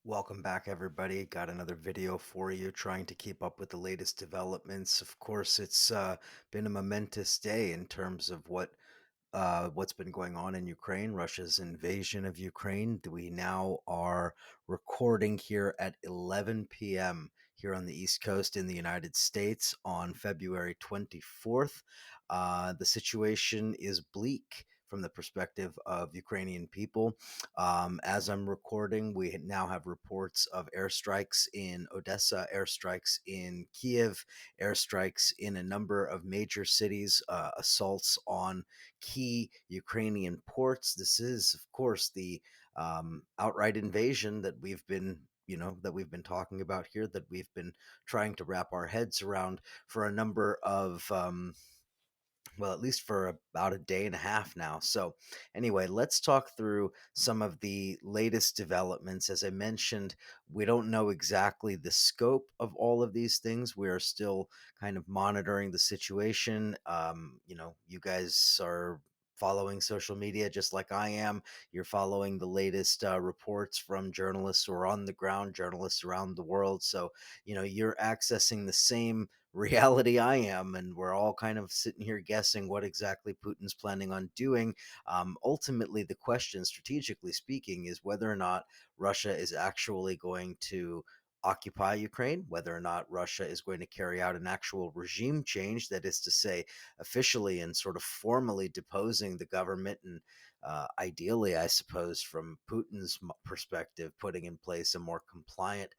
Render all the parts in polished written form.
Welcome back, everybody. Got another video for you trying to keep up with the latest developments. Of course, it's been a momentous day in terms of what's been going on in Ukraine, Russia's invasion of Ukraine. We now are recording here at 11 p.m. here on the East Coast in the United States on February 24th. The situation is bleak from the perspective of Ukrainian people. As I'm recording, we now have reports of airstrikes in Odessa, airstrikes in Kiev, airstrikes in a number of major cities, assaults on key Ukrainian ports. This is, of course, the outright invasion that we've been talking about here, that we've been trying to wrap our heads around for a number of well, at least for about a day and a half now. So, anyway, let's talk through some of the latest developments. As I mentioned, we don't know exactly the scope of all of these things. We are still kind of monitoring the situation. You guys are following social media just like I am. You're following the latest reports from journalists who are on the ground, journalists around the world. So, you're accessing the same reality I am, and we're all kind of sitting here guessing what exactly Putin's planning on doing. Ultimately, the question, strategically speaking, is whether or not Russia is actually going to occupy Ukraine, whether or not Russia is going to carry out an actual regime change, that is to say, officially and sort of formally deposing the government and ideally, I suppose, from Putin's perspective, putting in place a more compliant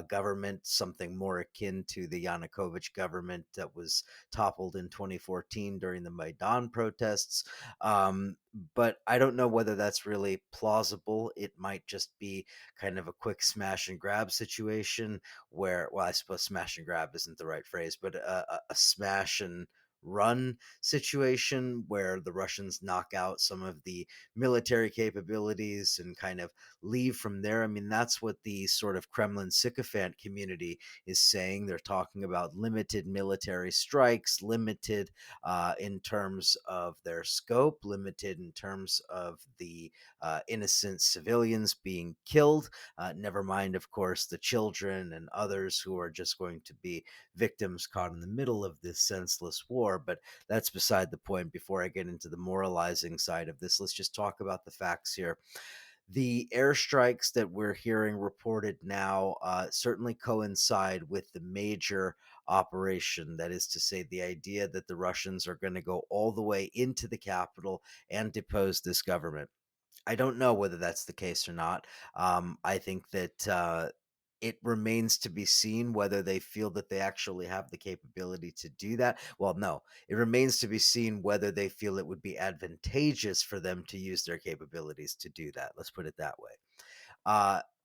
government, something more akin to the Yanukovych government that was toppled in 2014 during the Maidan protests. But I don't know whether that's really plausible. It might just be kind of a quick smash and grab situation where, well, I suppose smash and grab isn't the right phrase, but a smash and run situation where the Russians knock out some of the military capabilities and kind of leave from there. I mean, that's what the sort of Kremlin sycophant community is saying. They're talking about limited military strikes, limited in terms of their scope, limited in terms of the innocent civilians being killed. Never mind, of course, the children and others who are just going to be victims caught in the middle of this senseless war. But that's beside the point. Before I get into the moralizing side of this, let's just talk about the facts here. The airstrikes that we're hearing reported now certainly coincide with the major operation. That is to say, the idea that the Russians are going to go all the way into the capital and depose this government. I don't know whether that's the case or not. I think that it remains to be seen whether they feel that they actually have the capability to do that. Well, no, it remains to be seen whether they feel it would be advantageous for them to use their capabilities to do that. Let's put it that way.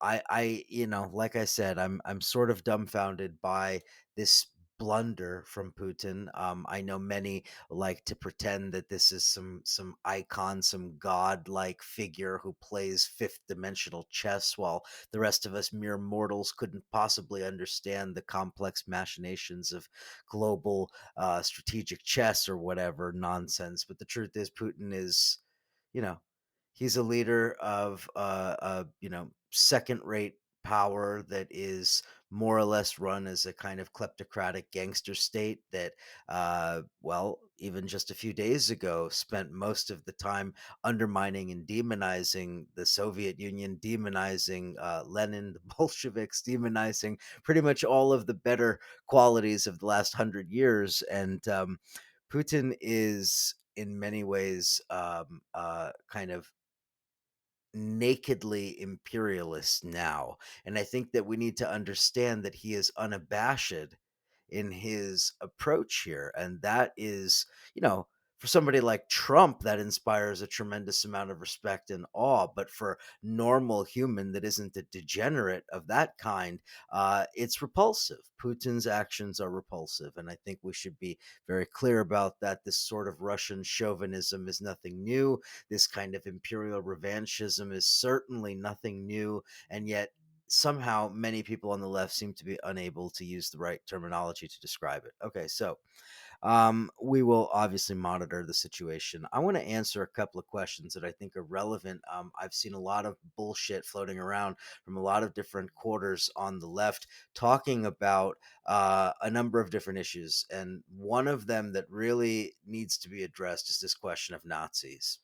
Like I said, I'm sort of dumbfounded by this blunder from Putin. I know many like to pretend that this is some icon, some god-like figure who plays fifth dimensional chess, while the rest of us mere mortals couldn't possibly understand the complex machinations of global strategic chess or whatever nonsense. But the truth is, Putin is, you know, he's a leader of second-rate power that is more or less run as a kind of kleptocratic gangster state that, well, even just a few days ago, spent most of the time undermining and demonizing the Soviet Union, demonizing Lenin, the Bolsheviks, demonizing pretty much all of the better qualities of the last 100 years. And Putin is in many ways kind of nakedly imperialist now. And I think that we need to understand that he is unabashed in his approach here. And that is, for somebody like Trump, that inspires a tremendous amount of respect and awe. But for normal human that isn't a degenerate of that kind, it's repulsive. Putin's actions are repulsive. And I think we should be very clear about that. This sort of Russian chauvinism is nothing new. This kind of imperial revanchism is certainly nothing new. And yet, somehow many people on the left seem to be unable to use the right terminology to describe it. Okay, so We will obviously monitor the situation. I want to answer a couple of questions that I think are relevant. I've seen a lot of bullshit floating around from a lot of different quarters on the left talking about a number of different issues. And one of them that really needs to be addressed is this question of Nazis.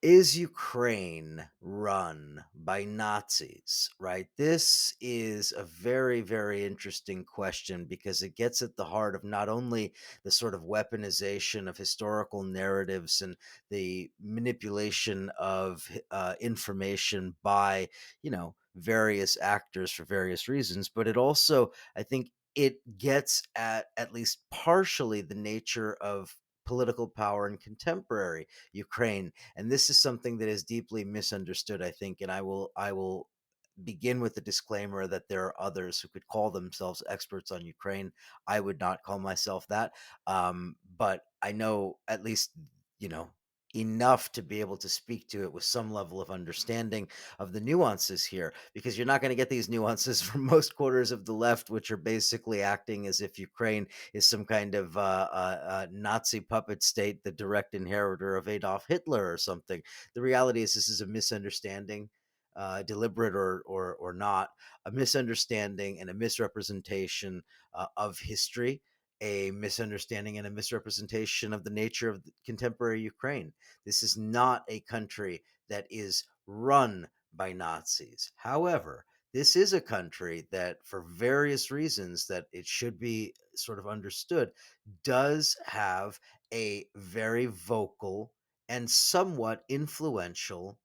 Is Ukraine run by Nazis? Right? This is a very, very interesting question because it gets at the heart of not only the sort of weaponization of historical narratives and the manipulation of information by, various actors for various reasons, but it also, I think, it gets at least partially the nature of political power in contemporary Ukraine, and this is something that is deeply misunderstood, I think. And I will begin with the disclaimer that there are others who could call themselves experts on Ukraine. I would not call myself that, but I know at least, you know enough to be able to speak to it with some level of understanding of the nuances here, because you're not going to get these nuances from most quarters of the left, which are basically acting as if Ukraine is some kind of Nazi puppet state, the direct inheritor of Adolf Hitler or something. The reality is, this is a misunderstanding, deliberate or not, a misunderstanding and a misrepresentation of history, a misunderstanding and a misrepresentation of the nature of contemporary Ukraine. This is not a country that is run by Nazis. However, this is a country that, for various reasons that it should be sort of understood, does have a very vocal and somewhat influential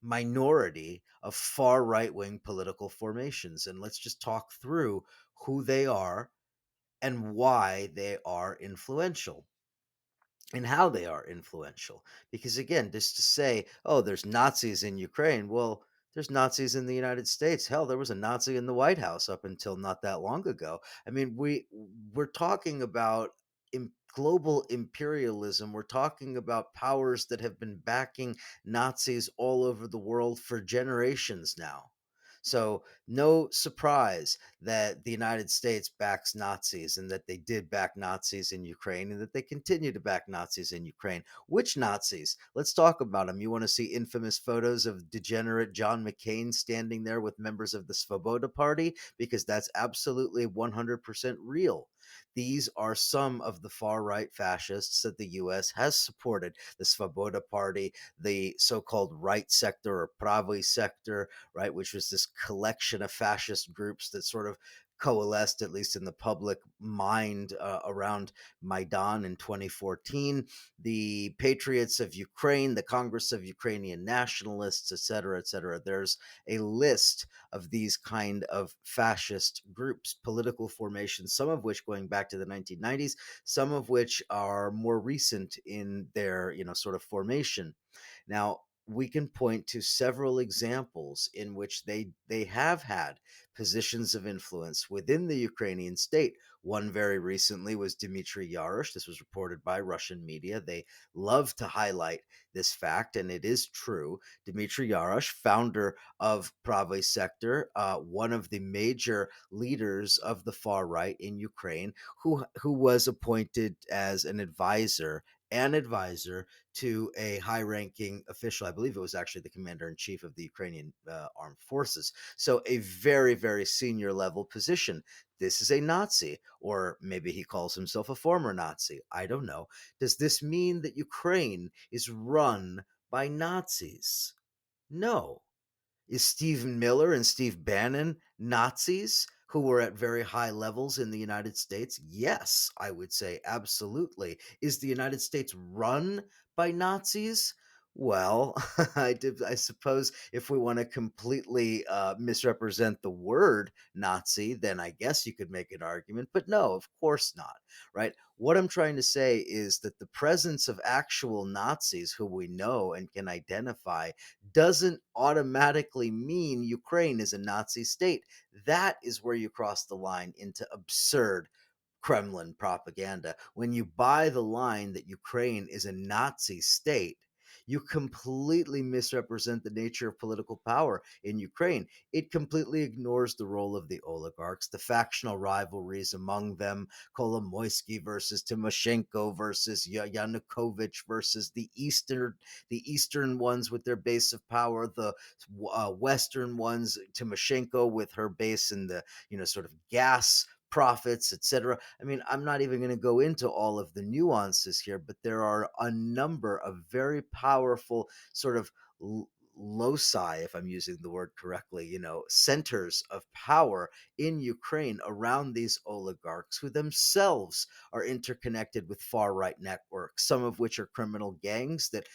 minority of far right wing political formations. And let's just talk through who they are and why they are influential and how they are influential. Because again, just to say, oh, there's Nazis in Ukraine, well, there's Nazis in the United States. Hell, there was a Nazi in the White House up until not that long ago. I mean, we're talking about global imperialism. We're talking about powers that have been backing Nazis all over the world for generations now. So, no surprise that the United States backs Nazis, and that they did back Nazis in Ukraine, and that they continue to back Nazis in Ukraine. Which Nazis? Let's talk about them. You want to see infamous photos of degenerate John McCain standing there with members of the Svoboda Party? Because that's absolutely 100% real. These are some of the far right fascists that the US has supported: the Svoboda Party, the so called right sector or Pravy sector, right, which was this collection of fascist groups that sort of coalesced, at least in the public mind, around Maidan in 2014, the Patriots of Ukraine, the Congress of Ukrainian Nationalists, etc., etc. There's a list of these kind of fascist groups, political formations, some of which going back to the 1990s, some of which are more recent in their, sort of formation. Now, we can point to several examples in which they have had positions of influence within the Ukrainian state. One very recently was Dmitry Yarosh. This was reported by Russian media. They love to highlight this fact, and it is true. Dmitry Yarosh, founder of Pravy Sector, one of the major leaders of the far right in Ukraine, who was appointed as an advisor to a high ranking official. I believe it was actually the commander in chief of the Ukrainian armed forces. So, a very, very senior level position. This is a Nazi, or maybe he calls himself a former Nazi. I don't know. Does this mean that Ukraine is run by Nazis? No. Is Stephen Miller and Steve Bannon Nazis who were at very high levels in the United States? Yes, I would say absolutely. Is the United States run by Nazis? Well, I suppose if we want to completely misrepresent the word Nazi, then I guess you could make an argument. But no, of course not, right? What I'm trying to say is that the presence of actual Nazis who we know and can identify doesn't automatically mean Ukraine is a Nazi state. That is where you cross the line into absurd Kremlin propaganda. When you buy the line that Ukraine is a Nazi state, You completely misrepresent the nature of political power in Ukraine. It completely ignores the role of the oligarchs, the factional rivalries among them, Kolomoisky versus Timoshenko versus Yanukovych versus the eastern ones with their base of power, the western ones, Timoshenko with her base in the sort of gas profits, etc. I mean, I'm not even going to go into all of the nuances here, but there are a number of very powerful sort of loci, if I'm using the word correctly, centers of power in Ukraine around these oligarchs who themselves are interconnected with far right networks, some of which are criminal gangs that,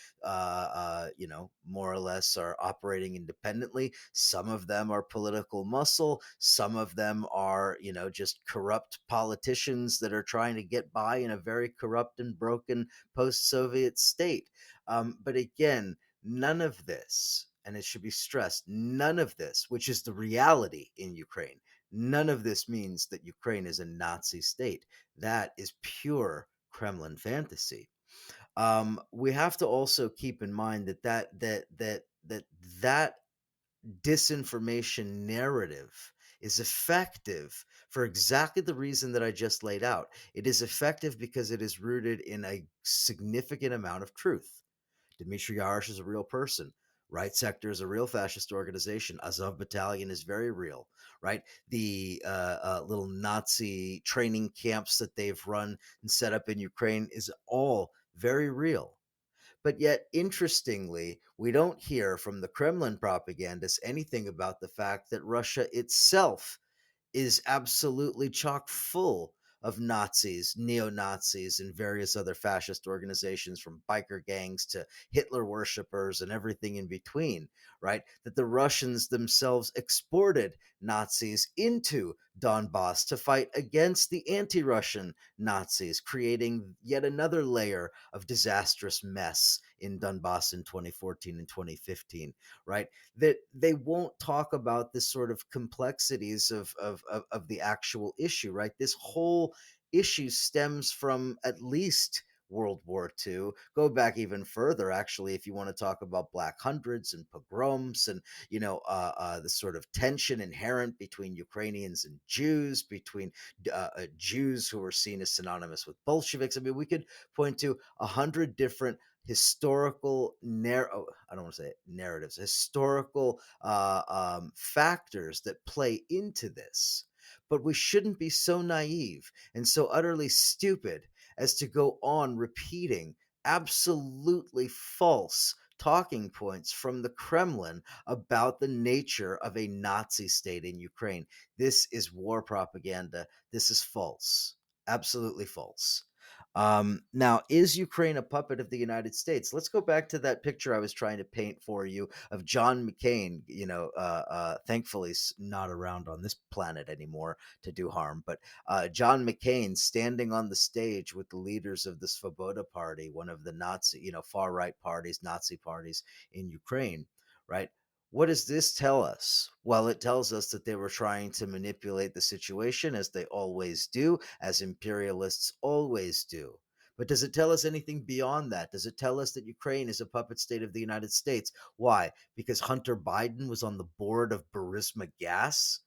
more or less are operating independently. Some of them are political muscle. Some of them are, just corrupt politicians that are trying to get by in a very corrupt and broken post Soviet state. But again, none of this, and it should be stressed, none of this, which is the reality in Ukraine, none of this means that Ukraine is a Nazi state. That is pure Kremlin fantasy. We have to also keep in mind that disinformation narrative is effective for exactly the reason that I just laid out. It is effective because it is rooted in a significant amount of truth. Dmitry Yarosh is a real person. Right Sector is a real fascist organization. Azov Battalion is very real, right? The little Nazi training camps that they've run and set up in Ukraine is all very real. But yet, interestingly, we don't hear from the Kremlin propagandists anything about the fact that Russia itself is absolutely chock full of Nazis, neo Nazis, and various other fascist organizations, from biker gangs to Hitler worshippers and everything in between, right? That the Russians themselves exported Nazis into Donbass to fight against the anti Russian Nazis, creating yet another layer of disastrous mess in Donbass in 2014 and 2015, right? That they won't talk about the sort of complexities of the actual issue, right? This whole issue stems from at least World War II. Go back even further, actually, if you want to talk about Black Hundreds and pogroms and, the sort of tension inherent between Ukrainians and Jews, between Jews who were seen as synonymous with Bolsheviks. I mean, we could point to 100 different historical I don't want to say narratives, historical factors that play into this. But we shouldn't be so naive and so utterly stupid as to go on repeating absolutely false talking points from the Kremlin about the nature of a Nazi state in Ukraine. This is war propaganda. This is false. Absolutely false. Now, is Ukraine a puppet of the United States? Let's go back to that picture I was trying to paint for you of John McCain. Thankfully, not around on this planet anymore to do harm, but John McCain standing on the stage with the leaders of the Svoboda Party, one of the Nazi, far right parties, Nazi parties in Ukraine, right? What does this tell us? Well, it tells us that they were trying to manipulate the situation, as they always do, as imperialists always do. But does it tell us anything beyond that? Does it tell us that Ukraine is a puppet state of the United States? Why? Because Hunter Biden was on the board of Burisma Gas?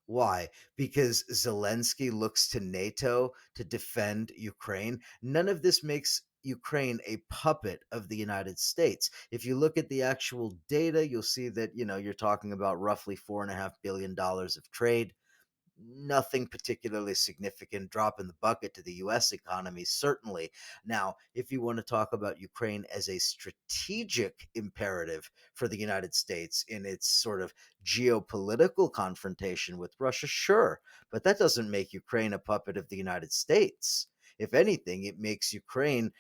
Why? Because Zelensky looks to NATO to defend Ukraine. None of this makes Ukraine a puppet of the United States. If you look at the actual data, you'll see that, you're talking about roughly $4.5 billion of trade. Nothing particularly significant, drop in the bucket to the US economy, certainly. Now, if you want to talk about Ukraine as a strategic imperative for the United States in its sort of geopolitical confrontation with Russia, sure, but that doesn't make Ukraine a puppet of the United States. If anything, it makes Ukraine,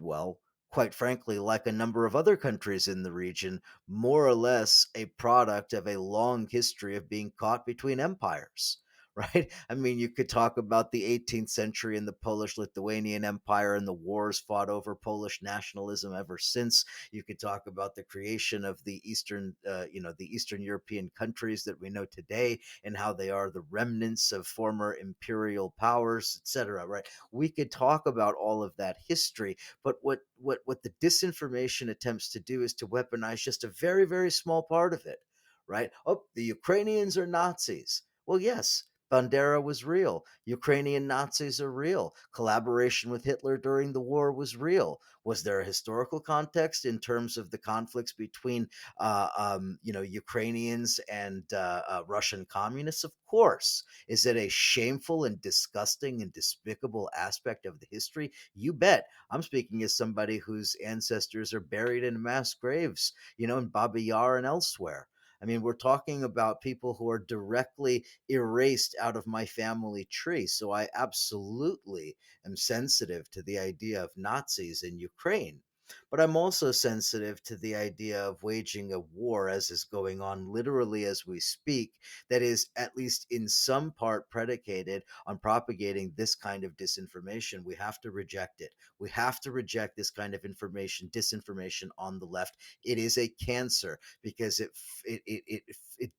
well, quite frankly, like a number of other countries in the region, more or less a product of a long history of being caught between empires, right? I mean, you could talk about the 18th century and the Polish Lithuanian Empire and the wars fought over Polish nationalism ever since. You could talk about the creation of the the Eastern European countries that we know today and how they are the remnants of former imperial powers, etc. Right? We could talk about all of that history, but what the disinformation attempts to do is to weaponize just a very very small part of it. Right? Oh, the Ukrainians are Nazis. Well, yes, Bandera was real. Ukrainian Nazis are real. Collaboration with Hitler during the war was real. Was there a historical context in terms of the conflicts between, Ukrainians and Russian communists? Of course. Is it a shameful and disgusting and despicable aspect of the history? You bet. I'm speaking as somebody whose ancestors are buried in mass graves, in Baba Yar and elsewhere. I mean, we're talking about people who are directly erased out of my family tree. So I absolutely am sensitive to the idea of Nazis in Ukraine. But I'm also sensitive to the idea of waging a war, as is going on literally as we speak, that is at least in some part predicated on propagating this kind of disinformation. We have to reject it. We have to reject this kind of information, disinformation on the left. It is a cancer because it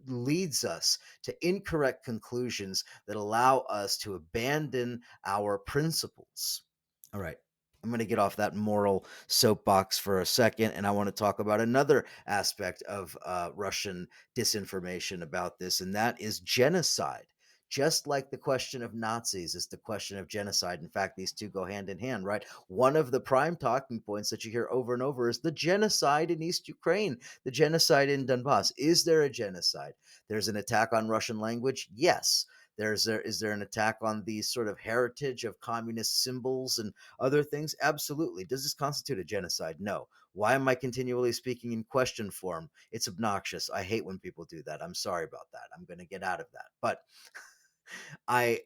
leads us to incorrect conclusions that allow us to abandon our principles. All right. I'm going to get off that moral soapbox for a second, and I want to talk about another aspect of Russian disinformation about this, and that is genocide. Just like the question of Nazis is the question of genocide. In fact, these two go hand in hand, right? One of the prime talking points that you hear over and over is the genocide in East Ukraine, the genocide in Donbass. Is there a genocide? There's an attack on Russian language? Yes. Is there an attack on the sort of heritage of communist symbols and other things? Absolutely. Does this constitute a genocide? No. Why am I continually speaking in question form? It's obnoxious. I hate when people do that. I'm sorry about that. I'm going to get out of that. But I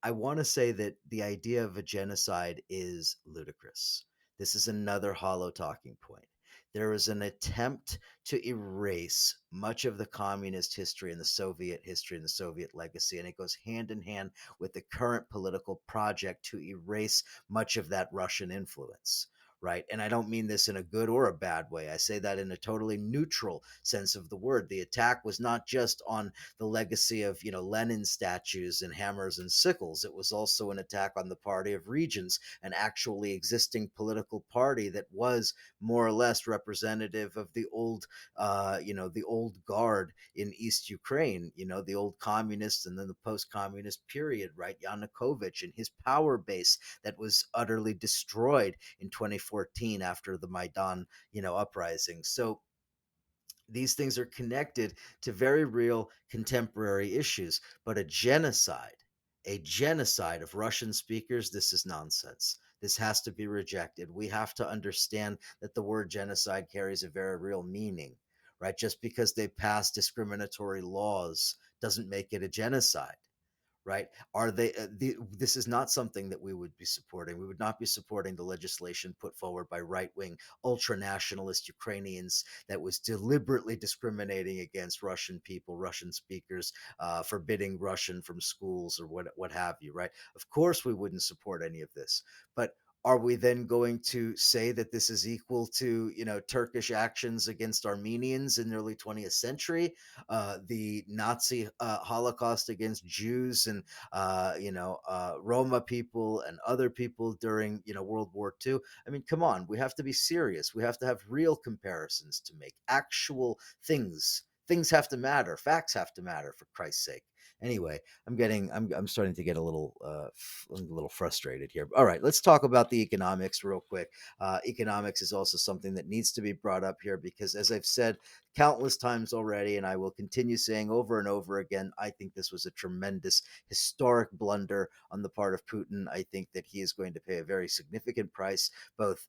want to say that the idea of a genocide is ludicrous. This is another hollow talking point. There is an attempt to erase much of the communist history and the Soviet history and the Soviet legacy, and it goes hand in hand with the current political project to erase much of that Russian influence. Right. And I don't mean this in a good or a bad way. I say that in a totally neutral sense of the word. The attack was not just on the legacy of Lenin statues and hammers and sickles. It was also an attack on the Party of Regions, an actually existing political party that was more or less representative of the old guard in East Ukraine, the old communists and then the post-communist period, right? Yanukovych and his power base that was utterly destroyed in 2014 after the Maidan, uprising. So these things are connected to very real contemporary issues. But a genocide of Russian speakers, this is nonsense. This has to be rejected. We have to understand that the word genocide carries a very real meaning, right? Just because they pass discriminatory laws doesn't make it a genocide, right? Are they? This is not something that we would be supporting. We would not be supporting the legislation put forward by right-wing, ultra-nationalist Ukrainians that was deliberately discriminating against Russian people, Russian speakers, forbidding Russian from schools or what have you, right? Of course, we wouldn't support any of this, but are we then going to say that this is equal to Turkish actions against Armenians in the early 20th century, the Nazi Holocaust against Jews and Roma people and other people during World War II? I mean, come on, we have to be serious. We have to have real comparisons to make actual things. Things have to matter. Facts have to matter, for Christ's sake. Anyway, I'm starting to get a little frustrated here. All right, let's talk about the economics real quick. Economics is also something that needs to be brought up here because, as I've said countless times already, and I will continue saying over and over again, I think this was a tremendous historic blunder on the part of Putin. I think that he is going to pay a very significant price, both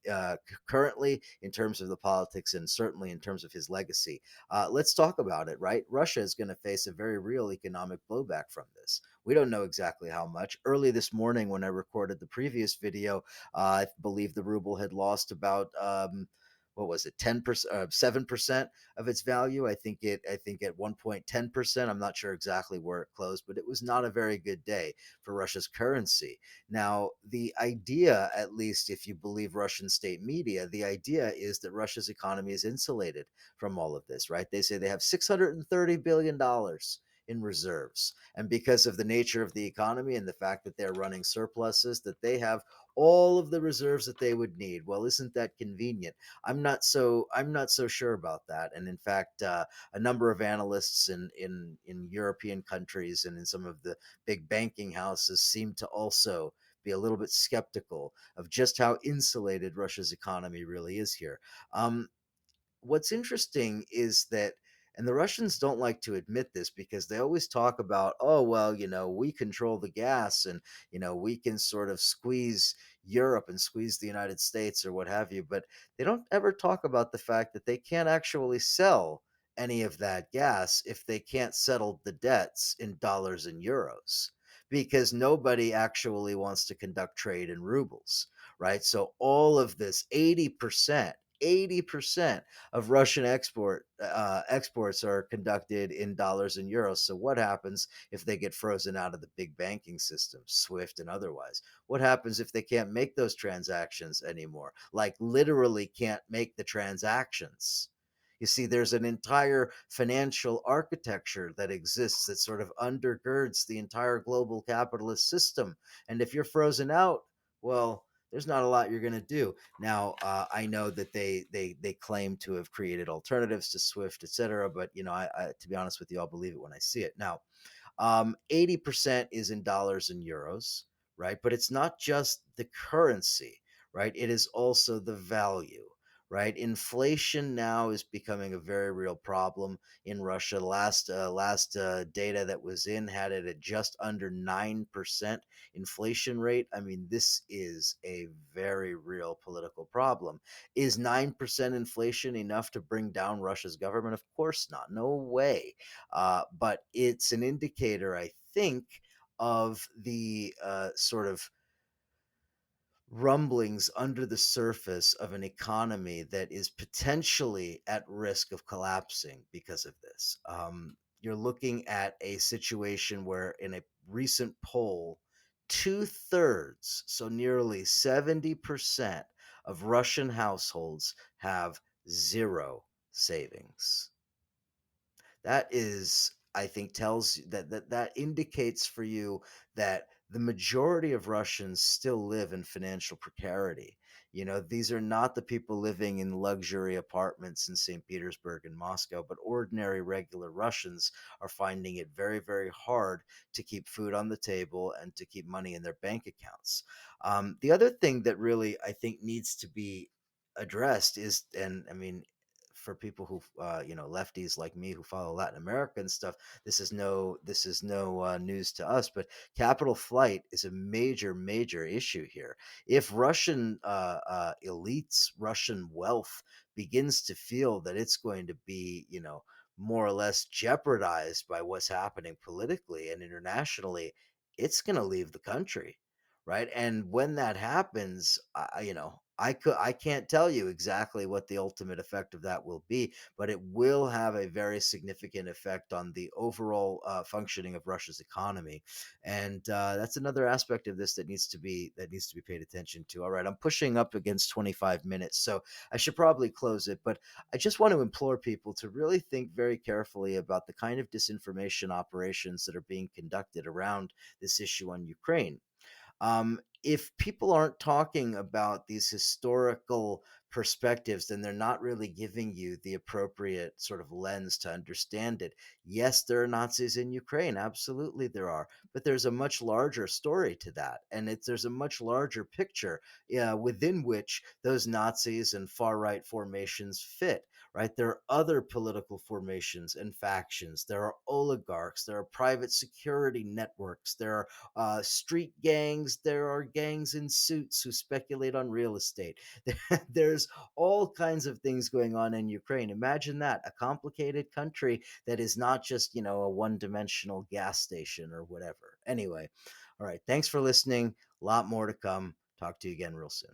currently in terms of the politics and certainly in terms of his legacy. Let's talk about it, right? Russia is going to face a very real economic blowback from this. We don't know exactly how much. Early this morning, when I recorded the previous video, I believe the ruble had lost about what was it, 10%, 7% of its value. I think at one point 10%. I'm not sure exactly where it closed, but it was not a very good day for Russia's currency. Now, the idea, at least if you believe Russian state media, the idea is that Russia's economy is insulated from all of this, right? They say they have $630 billion in reserves. And because of the nature of the economy and the fact that they're running surpluses, that they have all of the reserves that they would need. Well, isn't that convenient? I'm not so sure about that. And in fact, a number of analysts in European countries and in some of the big banking houses seem to also be a little bit skeptical of just how insulated Russia's economy really is here. Um, what's interesting is that, and the Russians don't like to admit this because they always talk about, oh, well, we control the gas and, we can sort of squeeze Europe and squeeze the United States or what have you. But they don't ever talk about the fact that they can't actually sell any of that gas if they can't settle the debts in dollars and euros because nobody actually wants to conduct trade in rubles, right? So all of this 80% of Russian exports are conducted in dollars and euros. So what happens if they get frozen out of the big banking system, SWIFT and otherwise? What happens if they can't make those transactions anymore? Like literally can't make the transactions. You see, there's an entire financial architecture that exists that sort of undergirds the entire global capitalist system. And if you're frozen out, well, there's not a lot you're going to do. Now, I know that they claim to have created alternatives to Swift, et cetera, but to be honest with you, I'll believe it when I see it. Now, 80% is in dollars and euros, right? But it's not just the currency, right? It is also the value, right? Inflation now is becoming a very real problem in Russia. Last data that was in had it at just under 9% inflation rate. I mean, this is a very real political problem. Is 9% inflation enough to bring down Russia's government? Of course not. No way. But it's an indicator, I think, of the sort of rumblings under the surface of an economy that is potentially at risk of collapsing because of this. You're looking at a situation where, in a recent poll, two-thirds, so nearly 70% of Russian households have zero savings. That is, I think, tells that indicates for you that the majority of Russians still live in financial precarity. These are not the people living in luxury apartments in St. Petersburg and Moscow, but ordinary regular Russians are finding it very, very hard to keep food on the table and to keep money in their bank accounts. The other thing that really I think needs to be addressed is, and I mean, for people who lefties like me who follow Latin America and stuff, this is no news to us. But capital flight is a major issue here. If Russian elites, Russian wealth begins to feel that it's going to be more or less jeopardized by what's happening politically and internationally, it's going to leave the country, right? And when that happens, I can't tell you exactly what the ultimate effect of that will be, but it will have a very significant effect on the overall functioning of Russia's economy, and that's another aspect of this that needs to be paid attention to. All right, I'm pushing up against 25 minutes, so I should probably close it, but I just want to implore people to really think very carefully about the kind of disinformation operations that are being conducted around this issue on Ukraine. If people aren't talking about these historical perspectives, then they're not really giving you the appropriate sort of lens to understand it. Yes, there are Nazis in Ukraine. Absolutely, there are. But there's a much larger story to that. And there's a much larger picture within which those Nazis and far right formations fit, right? There are other political formations and factions. There are oligarchs. There are private security networks. There are street gangs. There are gangs in suits who speculate on real estate. There's all kinds of things going on in Ukraine. Imagine that, a complicated country that is not just, a one dimensional gas station or whatever. Anyway, all right. Thanks for listening. A lot more to come. Talk to you again real soon.